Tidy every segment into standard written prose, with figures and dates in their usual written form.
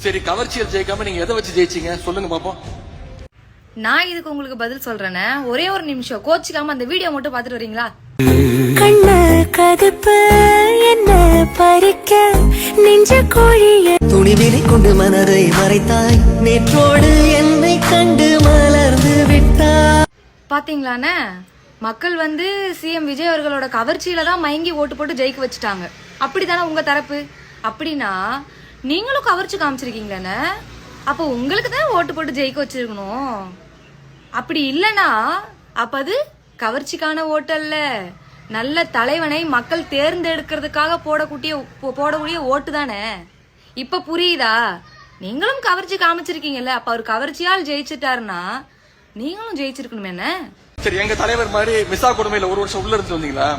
சரி, கவர்ச்சியில் ஜெயிக்காம நீங்க எதை வச்சு ஜெயிச்சீங்க சொல்லுங்க பாப்போம். நான் இதுக்கு உங்களுக்கு பதில் சொல்றேனே, ஒரே ஒரு நிமிஷம் கோச்சிக்காம அந்த வீடியோ மட்டும் பாத்துட்டு வரீங்களா? கண்ணு கதுப்பு என்ன பறிக்க நெஞ்ச கோழிய துணிவினை கொண்டு மனதை மறைத்தாய், நேற்றோடு என்னை கண்டு மலர்ந்து விட்டாய். பாத்தீங்களாண்ணே, மக்கள் வந்து சிஎம் விஜய் அவர்களோட கவர்ச்சியில தான் மயங்கி ஓட்டு போட்டு ஜெயிக்க வச்சுட்டாங்க. அப்படித்தானே உங்க தரப்பு? அப்படின்னா நீங்களும் கவர்ச்சி காமிச்சிருக்கீங்களாண்ணே, அப்போ உங்களுக்கு தான் ஓட்டு போட்டு ஜெயிக்க வச்சிருக்கணும். அப்படி இல்லைன்னா அப்ப அது கவர்ச்சிக்கான ஓட்டு அல்ல, நல்ல தலைவனை மக்கள் தேர்ந்தெடுக்கிறதுக்காக போடக்கூடிய ஓட்டு தானே. இப்ப புரியுதா? நீங்களும் கவர்ச்சி காமிச்சிருக்கீங்கல்ல, அப்ப அவர் கவர்ச்சியால் ஜெயிச்சிட்டாருன்னா நீங்களும் ஜெயிச்சிருக்கணும். என்ன சரி, எங்க தலைவர் மாதிரி மிசா கொடுமையில ஒரு வருஷம் உள்ள இருந்து வந்தீங்களா?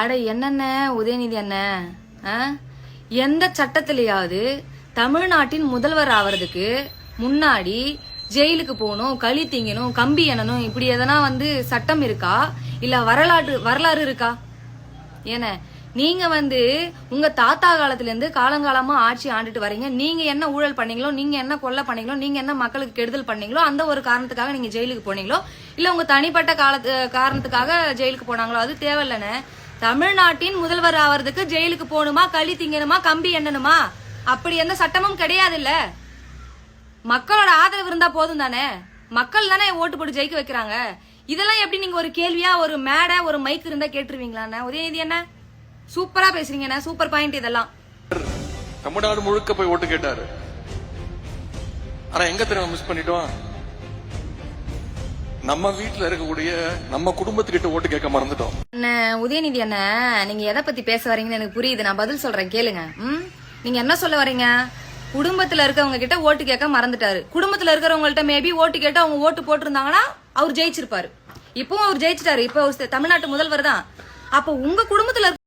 அட என்னென்ன உதயநிதி அண்ணன், எந்த சட்டத்திலேயாவது தமிழ்நாட்டின் முதல்வர் ஆவறதுக்கு முன்னாடி ஜெயிலுக்கு போகணும், களி திங்கணும், கம்பி எண்ணணும், இப்படி எதனா வந்து சட்டம் இருக்கா? இல்ல வரலாறு இருக்கா? ஏன நீங்க வந்து உங்க தாத்தா காலத்துல இருந்து காலங்காலமா ஆட்சி ஆண்டுட்டு வரீங்க. நீங்க என்ன ஊழல் பண்ணீங்களோ, நீங்க என்ன கொலை பண்ணீங்களோ, நீங்க என்ன மக்களுக்கு கெடுதல் பண்ணீங்களோ, அந்த ஒரு காரணத்துக்காக நீங்க ஜெயிலுக்கு போனீங்களோ, இல்ல உங்க தனிப்பட்ட காரணத்துக்காக ஜெயிலுக்கு போனாங்களோ, அது தேவையில்லன்னு. தமிழ்நாட்டின் முதல்வர் ஆவறதுக்கு ஜெயிலுக்கு போகணுமா, களி திங்கணுமா, கம்பி எண்ணணுமா, அப்படி எந்த சட்டமும் கிடையாது. இல்ல மக்களோட ஆதரவு இருந்தா போதும் தானே. மக்கள் தானே ஓட்டு போட்டு ஜெயிக்க வைக்கிறாங்க. இதெல்லாம் எப்படி நீங்க ஒரு கேள்வியா, ஒரு மேடை, ஒரு மைக் இருந்தா கேட்டுருவீங்களா? உதயநிதி என்ன சூப்பரா பேசுறீங்க, சூப்பர் பாயிண்ட் இதெல்லாம். தமிழ்நாடு முழுக்க போய் ஓட்டு கேட்டாரு. ஆனா எங்க தெரியுமா மிஸ் பண்ணிட்டோம்? நம்ம வீட்டுல இருக்கக்கூடிய நம்ம குடும்பத்துக்கிட்ட ஓட்டு கேட்க மறந்துட்டோம். உதயநிதி என்ன, நீங்க எதை பத்தி பேச வரீங்கன்னு எனக்கு புரியுது, நான் பதில் சொல்றேன் கேளுங்க. நீங்க என்ன சொல்ல வரீங்க? குடும்பத்துல இருக்கவங்க கிட்ட ஓட்டு கேட்க மறந்துட்டாரு. குடும்பத்துல இருக்கிறவங்கள்ட்ட மேபி ஓட்டு கேட்டு அவங்க ஓட்டு போட்டிருந்தாங்கன்னா அவர் ஜெயிச்சிருப்பாரு. இப்பவும் அவர் ஜெயிச்சிட்டாரு. இப்ப தமிழ்நாட்டு முதல்வர் தான். அப்ப உங்க குடும்பத்துல